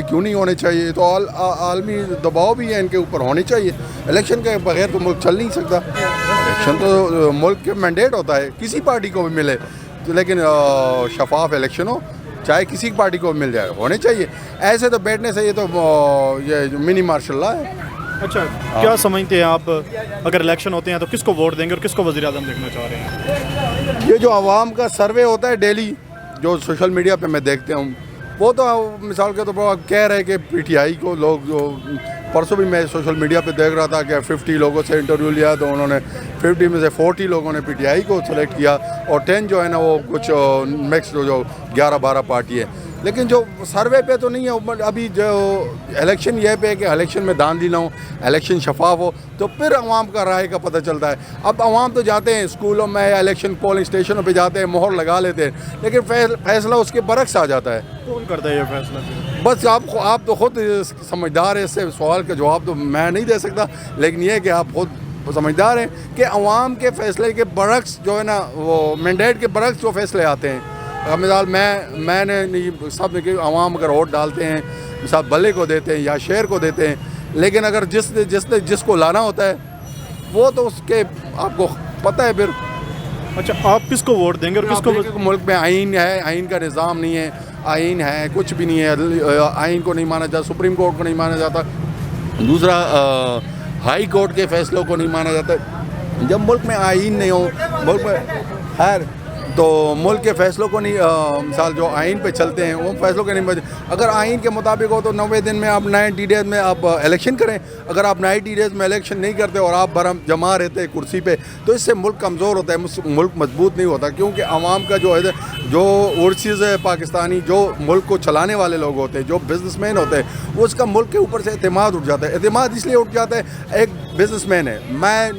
کیوں نہیں ہونے چاہیے؟ تو عالمی دباؤ بھی ہے ان کے اوپر، ہونے چاہیے۔ الیکشن کے بغیر تو ملک چل نہیں سکتا، الیکشن تو ملک کے مینڈیٹ ہوتا ہے، کسی پارٹی کو بھی ملے لیکن شفاف الیکشن ہو، چاہے کسی پارٹی کو مل جائے، ہونے چاہیے۔ ایسے تو بیٹھنے سے یہ تو یہ منی مارشل لا ہے۔ اچھا، کیا سمجھتے ہیں آپ اگر الیکشن ہوتے ہیں تو کس کو ووٹ دیں گے اور کس کو وزیر اعظم دیکھنا چاہ رہے ہیں؟ یہ جو عوام کا سروے ہوتا ہے ڈیلی، جو سوشل میڈیا پہ میں دیکھتے ہوں، وہ تو مثال کے طور پر کہہ رہے کہ پی ٹی آئی کو لوگ، جو پرسوں بھی میں سوشل میڈیا پہ دیکھ رہا تھا کہ 50 لوگوں سے انٹرویو لیا تو انہوں نے 50 میں سے 40 لوگوں نے پی ٹی آئی کو سلیکٹ کیا اور 10 جو ہے نا وہ کچھ مکس جو 11-12 پارٹی ہے۔ لیکن جو سروے پہ تو نہیں ہے ابھی، جو الیکشن یہ پہ کہ الیکشن میں دھاندلی نہ ہو، الیکشن شفاف ہو تو پھر عوام کا رائے کا پتہ چلتا ہے۔ اب عوام تو جاتے ہیں اسکولوں میں، الیکشن پولنگ اسٹیشنوں پہ جاتے ہیں، مہر لگا لیتے ہیں، لیکن فیصلہ اس کے برعکس آ جاتا ہے۔ کون کرتا ہے یہ فیصلہ؟ بس آپ تو خود سمجھدار ہیں، اس سے سوال کا جواب تو میں نہیں دے سکتا، لیکن یہ کہ آپ خود سمجھدار ہیں کہ عوام کے فیصلے کے برعکس جو ہے نا وہ مینڈیٹ کے برعکس جو فیصلے آتے ہیں۔ مثال میں نے سب نے کہ عوام اگر ووٹ ڈالتے ہیں، مثال بلے کو دیتے ہیں یا شہر کو دیتے ہیں، لیکن اگر جس کو لانا ہوتا ہے وہ تو اس کے آپ کو پتہ ہے پھر۔ اچھا، آپ کس کو ووٹ دیں گے اور کس کو؟ ملک میں آئین ہے، آئین کا نظام نہیں ہے، آئین ہے کچھ بھی نہیں ہے، آئین کو نہیں مانا جاتا، سپریم کورٹ کو نہیں مانا جاتا، دوسرا ہائی کورٹ کے فیصلوں کو نہیں مانا جاتا۔ جب ملک میں آئین نہیں ہو، ملک میں خیر تو ملک کے فیصلوں کو نہیں، مثال جو آئین پہ چلتے ہیں وہ فیصلوں کے نہیں، اگر آئین کے مطابق ہو تو 90 دن میں آپ 90 ڈیز میں آپ الیکشن کریں۔ اگر آپ 90 ڈیز میں الیکشن نہیں کرتے اور آپ برہم جمع رہتے کرسی پہ تو اس سے ملک کمزور ہوتا ہے، ملک مضبوط نہیں ہوتا، کیونکہ عوام کا جو ہے جو ورسز ہے پاکستانی، جو ملک کو چلانے والے لوگ ہوتے ہیں، جو بزنس مین ہوتے ہیں، وہ اس کا ملک کے اوپر سے اعتماد اٹھ جاتا ہے۔ اعتماد اس لیے اٹھ جاتا ہے، ایک بزنس مین ہے، میں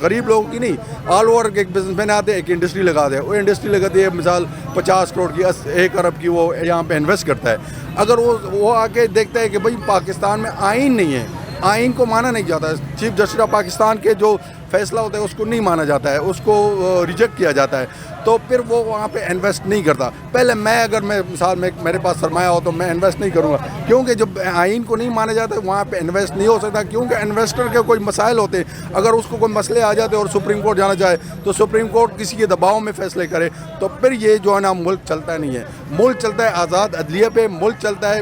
غریب لوگوں کی نہیں، آل اوور ایک بزنس مین آتے ہیں، ایک انڈسٹری لگا دے، وہ انڈسٹری لگاتی ہے مثال 50 کروڑ کی، 1 ارب کی، وہ یہاں پہ انویسٹ کرتا ہے۔ اگر وہ آ کے دیکھتا ہے کہ بھائی پاکستان میں آئین نہیں ہے، آئین کو مانا نہیں جاتا ہے، چیف جسٹس آف پاکستان کے جو فیصلہ ہوتا ہے اس کو نہیں مانا جاتا ہے، اس کو ریجیکٹ کیا جاتا ہے، تو پھر وہ وہاں پہ انویسٹ نہیں کرتا۔ پہلے اگر میں مثال میں میرے پاس سرمایہ ہو تو میں انویسٹ نہیں کروں گا، کیونکہ جب آئین کو نہیں مانا جاتا وہاں پہ انویسٹ نہیں ہو سکتا، کیونکہ انویسٹر کے کوئی مسائل ہوتے ہیں، اگر اس کو کوئی مسئلے آ جاتے اور سپریم کورٹ جانا چاہے تو سپریم کورٹ کسی کے دباؤ میں فیصلے کرے تو پھر یہ جو ہے نا ملک چلتا نہیں ہے۔ ملک چلتا ہے آزاد عدلیہ پہ، ملک چلتا ہے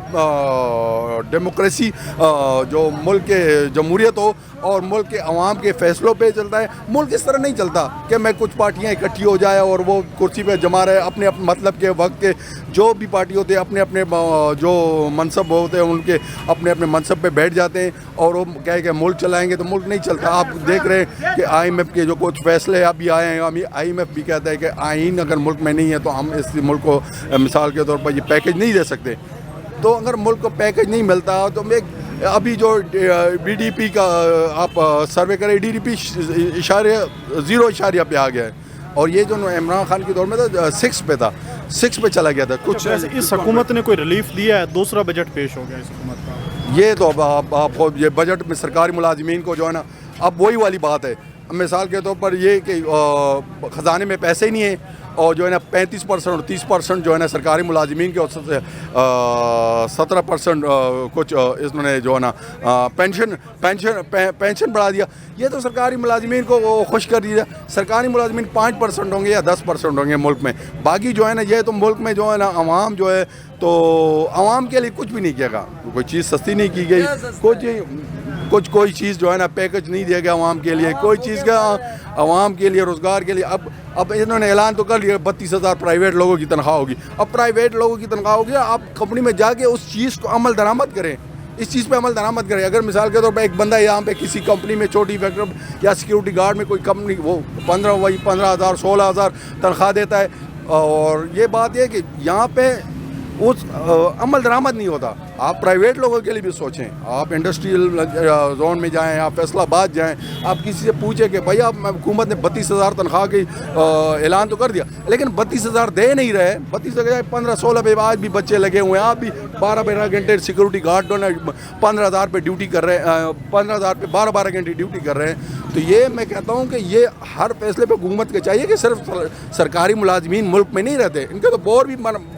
ڈیموکریسی، جو ملک کے جمہوریت ہو اور ملک کے عوام کے فیصلوں پہ چلتا ہے۔ ملک اس طرح نہیں چلتا کہ میں کچھ پارٹیاں اکٹھی ہو جائے اور وہ کرسی پہ جمع رہے، اپنے مطلب کے وقت کے جو بھی پارٹی ہوتے ہیں اپنے جو منصب ہوتے ہیں ان کے اپنے منصب پہ بیٹھ جاتے ہیں اور وہ کہے کہ ملک چلائیں گے، تو ملک نہیں چلتا۔ آپ دیکھ رہے ہیں کہ آئی ایم ایف کے جو کچھ فیصلے ابھی آئے ہیں، آئی ایم ایف بھی کہتا ہے کہ آئین اگر ملک میں نہیں ہے تو ہم اس ملک کو مثال کے طور پر یہ پیکج نہیں دے سکتے۔ تو اگر ملک کو پیکج نہیں ملتا تو ابھی جو بی ڈی پی کا آپ سروے کریں، ڈی ڈی پی 0.0 پہ آ گیا ہے، اور یہ جو عمران خان کے دور میں تھا 6 پہ تھا، 6 پہ چلا گیا تھا کچھ۔ اس حکومت نے کوئی ریلیف دیا ہے؟ دوسرا بجٹ پیش ہو گیا اس حکومت کا، یہ تو آپ یہ بجٹ میں سرکاری ملازمین کو جو ہے نا، اب وہی والی بات ہے، مثال کے طور پر یہ کہ خزانے میں پیسے ہی نہیں ہیں، اور جو ہے نا 35% اور 30% جو ہے نا سرکاری ملازمین کے 17% کچھ انہوں نے جو ہے نا پینشن بڑھا دیا۔ یہ تو سرکاری ملازمین کو خوش کر دیا۔ سرکاری ملازمین 5% ہوں گے یا 10% ہوں گے ملک میں، باقی جو ہے نا یہ تو ملک میں جو ہے نا عوام جو ہے تو عوام کے لیے کچھ بھی نہیں کیا گیا، کوئی چیز سستی نہیں کی گئی، کوئی چیز جو ہے نا پیکج نہیں دیا گیا عوام کے لیے، کوئی چیز کا عوام کے لیے روزگار کے لیے۔ اب انہوں نے اعلان تو کر لیا 32,000 پرائیویٹ لوگوں کی تنخواہ ہوگی۔ اب پرائیویٹ لوگوں کی تنخواہ ہوگی، آپ کمپنی میں جا کے اس چیز کو عمل درآمد کریں، اس چیز پہ عمل درآمد کریں۔ اگر مثال کے طور پہ ایک بندہ یہاں پہ کسی کمپنی میں چھوٹی فیکٹری یا سیکیورٹی گارڈ میں کوئی کمپنی وہ 15,000 16,000 تنخواہ دیتا ہے، اور یہ بات یہ کہ یہاں پہ اس عمل درآمد نہیں ہوتا۔ آپ پرائیویٹ لوگوں کے لیے بھی سوچیں، آپ انڈسٹریل زون میں جائیں، آپ فیصل آباد جائیں، آپ کسی سے پوچھیں کہ بھائی آپ حکومت نے 32,000 تنخواہ کی اعلان تو کر دیا، لیکن 32,000 دے نہیں رہے۔ 32,000 15-16 پہ آج بھی بچے لگے ہوئے ہیں، آپ بھی 12 گھنٹے سیکورٹی گارڈ 15,000 پہ ڈیوٹی کر رہے ہیں، 15,000 پہ 12 گھنٹے ڈیوٹی کر رہے ہیں۔ تو یہ میں کہتا ہوں کہ یہ ہر فیصلے پہ حکومت کے چاہیے کہ صرف سرکاری ملازمین ملک میں نہیں رہتے، ان کے تو اور بھی